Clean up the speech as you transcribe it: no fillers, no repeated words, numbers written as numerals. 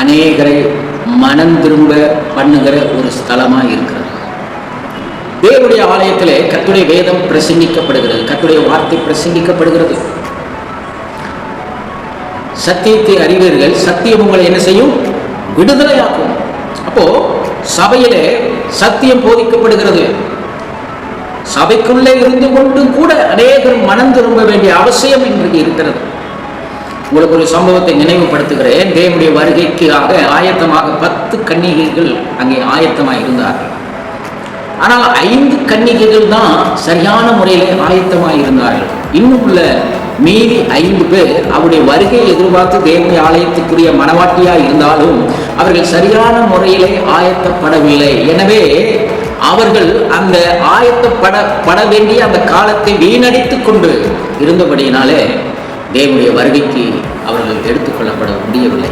அநேகரை மனம் திரும்ப பண்ணுகிற ஒரு ஸ்தலமா இருக்கிறது. தேவனுடைய ஆலயத்திலே கர்த்தருடைய வேதம் பிரசங்கிக்கப்படுகிறது, கர்த்தருடைய வார்த்தை பிரசங்கிக்கப்படுகிறது. சத்தியத்தை அறிவீர்கள், சத்தியம் உங்களை என்ன செய்யும்? விடுதலையாக்கும். அப்போ சபையிலே சத்தியம் போதிக்கப்படுகிறது. சபைக்குள்ளே இருந்து கொண்டு கூட அநேகர் மனம் திரும்ப வேண்டிய அவசியம் இன்றைக்கு இருக்கிறது. உங்களுக்கு ஒரு சம்பவத்தை நினைவுபடுத்துகிறேன். தேவனுடைய வருகைக்காக ஆயத்தமாக 10 கன்னிகைகள் அங்கே ஆயத்தமாக இருந்தார்கள். ஆனால் 5 கன்னிகைகள் தான் சரியான முறையில் ஆயத்தமாக இருந்தார்கள். இன்னும் உள்ள மீதி 5 பேர் அவருடைய வருகையை எதிர்பார்த்து தேவனுடைய ஆலயத்துக்குரிய மனவாட்டியா இருந்தாலும் அவர்கள் சரியான முறையிலே ஆயத்தப்படவில்லை. எனவே அவர்கள் அந்த ஆயத்தப்பட வேண்டிய அந்த காலத்தை வீணடித்துக் கொண்டு இருந்தபடியினாலே தேவனுடைய வருகைக்கு அவர்கள் எடுத்துக்கொள்ளப்பட முடியவில்லை.